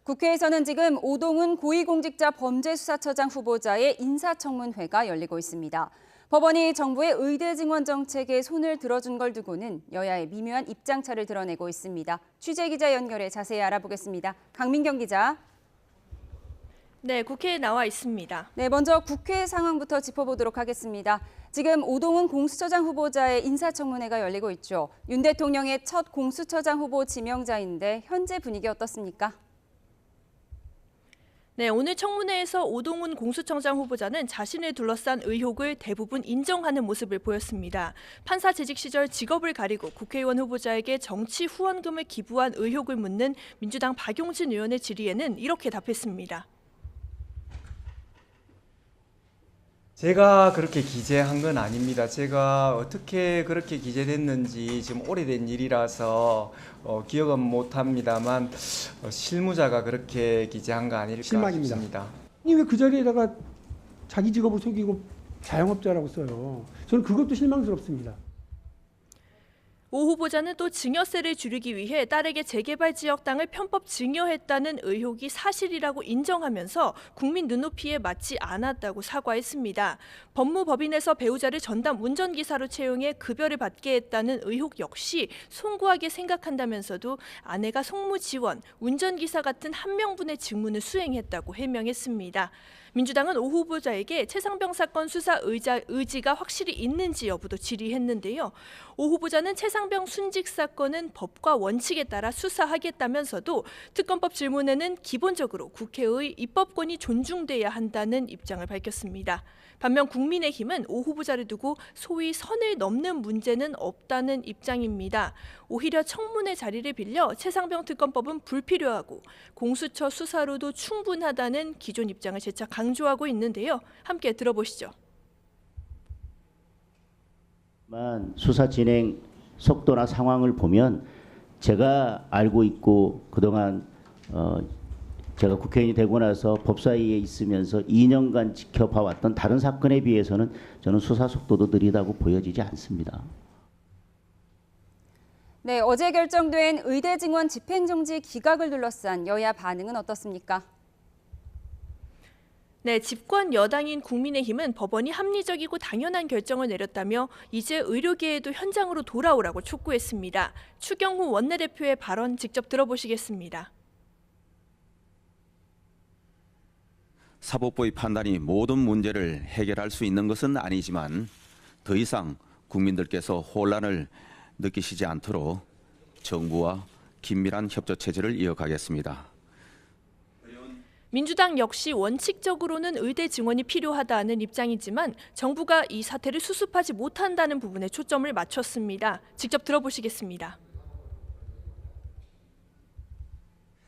국회에서는 지금 오동훈 고위공직자 범죄수사처장 후보자의 인사청문회가 열리고 있습니다. 법원이 정부의 의대 증원 정책에 손을 들어준 걸 두고는 여야의 미묘한 입장차를 드러내고 있습니다. 취재기자 연결해 자세히 알아보겠습니다. 강민경 기자. 네, 국회에 나와 있습니다. 네, 먼저 국회 상황부터 짚어보도록 하겠습니다. 지금 오동훈 공수처장 후보자의 인사청문회가 열리고 있죠. 윤 대통령의 첫 공수처장 후보 지명자인데 현재 분위기 어떻습니까? 네, 오늘 청문회에서 오동훈 공수처장 후보자는 자신을 둘러싼 의혹을 대부분 인정하는 모습을 보였습니다. 판사 재직 시절 직업을 가리고 국회의원 후보자에게 정치 후원금을 기부한 의혹을 묻는 민주당 박용진 의원의 질의에는 이렇게 답했습니다. 제가 그렇게 기재한 건 아닙니다. 제가 어떻게 그렇게 기재됐는지 지금 오래된 일이라서 기억은 못합니다만 실무자가 그렇게 기재한 거 아닐까 실망입니다. 싶습니다. 왜 그 자리에다가 자기 직업을 속이고 자영업자라고 써요. 저는 그것도 실망스럽습니다. 오 후보자는 또 증여세를 줄이기 위해 딸에게 재개발 지역 땅을 편법 증여했다는 의혹이 사실이라고 인정하면서 국민 눈높이에 맞지 않았다고 사과했습니다. 법무법인에서 배우자를 전담 운전기사로 채용해 급여를 받게 했다는 의혹 역시 송구하게 생각한다면서도 아내가 송무지원, 운전기사 같은 한 명분의 직무는 수행했다고 해명했습니다. 민주당은 오 후보자에게 최상병 사건 수사 의지가 확실히 있는지 여부도 질의했는데요. 오 후보자는 최상병 순직 사건은 법과 원칙에 따라 수사하겠다면서도 특검법 질문에는 기본적으로 국회의 입법권이 존중돼야 한다는 입장을 밝혔습니다. 반면 국민의힘은 오 후보자를 두고 소위 선을 넘는 문제는 없다는 입장입니다. 오히려 청문회 자리를 빌려 최상병 특검법은 불필요하고 공수처 수사로도 충분하다는 기존 입장을 재차 강조하고 있는데요. 함께 들어보시죠. 수사 진행 속도나 상황을 보면 제가 알고 있고 그동안 제가 국회의원이 되고 나서 법사위에 있으면서 2년간 지켜봐왔던 다른 사건에 비해서는 저는 수사 속도도 느리다고 보여지지 않습니다. 네, 어제 결정된 의대 증원 집행정지 기각을 둘러싼 여야 반응은 어떻습니까? 네, 집권 여당인 국민의힘은 법원이 합리적이고 당연한 결정을 내렸다며 이제 의료계에도 현장으로 돌아오라고 촉구했습니다. 추경호 원내대표의 발언 직접 들어보시겠습니다. 사법부의 판단이 모든 문제를 해결할 수 있는 것은 아니지만 더 이상 국민들께서 혼란을 느끼시지 않도록 정부와 긴밀한 협조 체제를 이어가겠습니다. 민주당 역시 원칙적으로는 의대 증원이 필요하다는 입장이지만 정부가 이 사태를 수습하지 못한다는 부분에 초점을 맞췄습니다. 직접 들어보시겠습니다.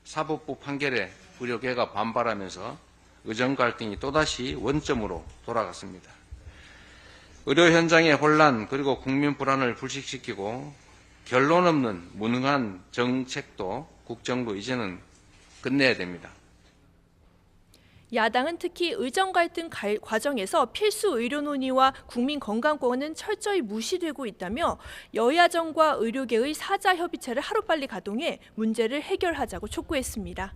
사법부 판결에 의료계가 반발하면서 의정 갈등이 또다시 원점으로 돌아갔습니다. 의료 현장의 혼란 그리고 국민 불안을 불식시키고 결론 없는 무능한 정책도 국정도 이제는 끝내야 됩니다. 야당은 특히 의정 갈등 과정에서 필수 의료 논의와 국민 건강권은 철저히 무시되고 있다며 여야정과 의료계의 사자 협의체를 하루빨리 가동해 문제를 해결하자고 촉구했습니다.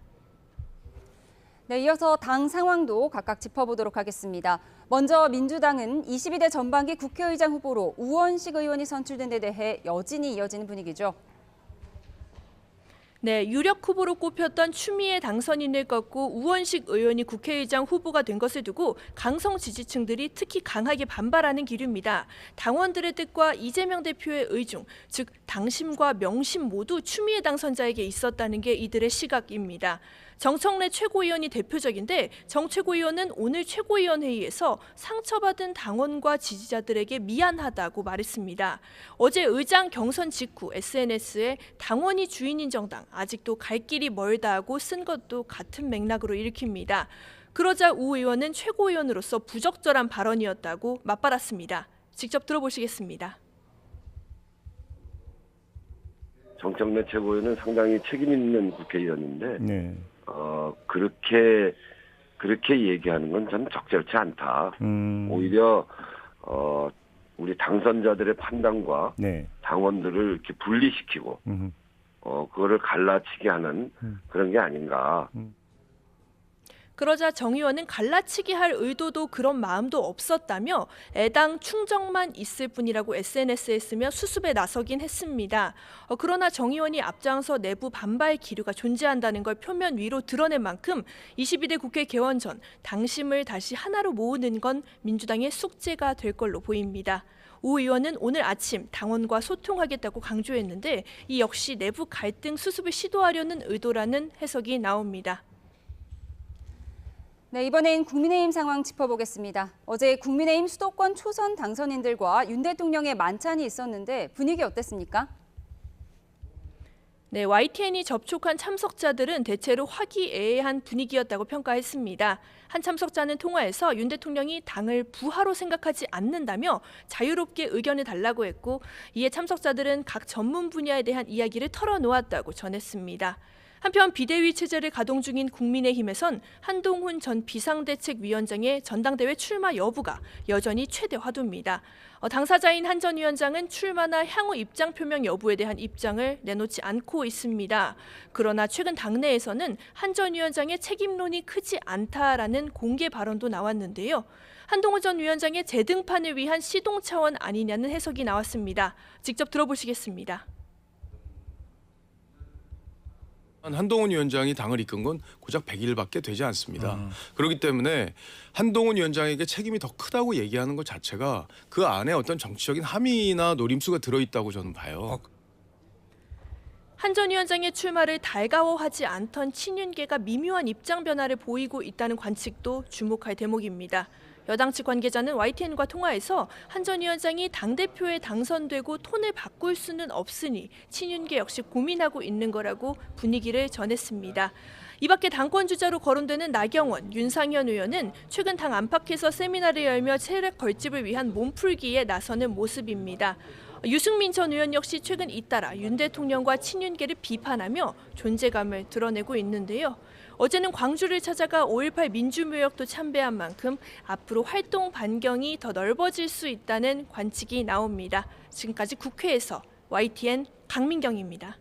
네, 이어서 당 상황도 각각 짚어보도록 하겠습니다. 먼저 민주당은 22대 전반기 국회의장 후보로 우원식 의원이 선출된 데 대해 여진이 이어지는 분위기죠. 네, 유력 후보로 꼽혔던 추미애 당선인을 꺾고 우원식 의원이 국회의장 후보가 된 것을 두고 강성 지지층들이 특히 강하게 반발하는 기류입니다. 당원들의 뜻과 이재명 대표의 의중, 즉 당심과 명심 모두 추미애 당선자에게 있었다는 게 이들의 시각입니다. 정청래 최고위원이 대표적인데 정 최고위원은 오늘 최고위원회의에서 상처받은 당원과 지지자들에게 미안하다고 말했습니다. 어제 의장 경선 직후 SNS에 당원이 주인인 정당 아직도 갈 길이 멀다고 쓴 것도 같은 맥락으로 읽힙니다. 그러자 우 의원은 최고위원으로서 부적절한 발언이었다고 맞받았습니다. 직접 들어보시겠습니다. 정청래 최고위원은 상당히 책임 있는 국회의원인데 네. 그렇게 얘기하는 건 저는 적절치 않다. 오히려 우리 당선자들의 판단과 네. 당원들을 이렇게 분리시키고 그거를 갈라치기 하는 그런 게 아닌가. 그러자 정 의원은 갈라치기 할 의도도 그런 마음도 없었다며 애당 충정만 있을 뿐이라고 SNS에 쓰며 수습에 나서긴 했습니다. 그러나 정 의원이 앞장서 내부 반발 기류가 존재한다는 걸 표면 위로 드러낸 만큼 22대 국회 개원 전 당심을 다시 하나로 모으는 건 민주당의 숙제가 될 걸로 보입니다. 오 의원은 오늘 아침 당원과 소통하겠다고 강조했는데 이 역시 내부 갈등 수습을 시도하려는 의도라는 해석이 나옵니다. 네, 이번엔 국민의힘 상황 짚어보겠습니다. 어제 국민의힘 수도권 초선 당선인들과 윤 대통령의 만찬이 있었는데 분위기 어땠습니까? 네, YTN이 접촉한 참석자들은 대체로 화기애애한 분위기였다고 평가했습니다. 한 참석자는 통화에서 윤 대통령이 당을 부하로 생각하지 않는다며 자유롭게 의견을 달라고 했고, 이에 참석자들은 각 전문 분야에 대한 이야기를 털어놓았다고 전했습니다. 한편 비대위 체제를 가동 중인 국민의힘에선 한동훈 전 비상대책위원장의 전당대회 출마 여부가 여전히 최대 화두입니다. 당사자인 한 전 위원장은 출마나 향후 입장 표명 여부에 대한 입장을 내놓지 않고 있습니다. 그러나 최근 당내에서는 한 전 위원장의 책임론이 크지 않다라는 공개 발언도 나왔는데요. 한동훈 전 위원장의 재등판을 위한 시동 차원 아니냐는 해석이 나왔습니다. 직접 들어보시겠습니다. 한동훈 위원장이 당을 이끈 건 고작 100일밖에 되지 않습니다. 그렇기 때문에 한동훈 위원장에게 책임이 더 크다고 얘기하는 것 자체가 그 안에 어떤 정치적인 함의나 노림수가 들어있다고 저는 봐요. 한 전 위원장의 출마를 달가워하지 않던 친윤계가 미묘한 입장 변화를 보이고 있다는 관측도 주목할 대목입니다. 여당 측 관계자는 YTN과 통화에서 한 전 위원장이 당대표에 당선되고 톤을 바꿀 수는 없으니 친윤계 역시 고민하고 있는 거라고 분위기를 전했습니다. 이 밖에 당권 주자로 거론되는 나경원, 윤상현 의원은 최근 당 안팎에서 세미나를 열며 세력 결집을 위한 몸풀기에 나서는 모습입니다. 유승민 전 의원 역시 최근 잇따라 윤 대통령과 친윤계를 비판하며 존재감을 드러내고 있는데요. 어제는 광주를 찾아가 5.18 민주묘역도 참배한 만큼 앞으로 활동 반경이 더 넓어질 수 있다는 관측이 나옵니다. 지금까지 국회에서 YTN 강민경입니다.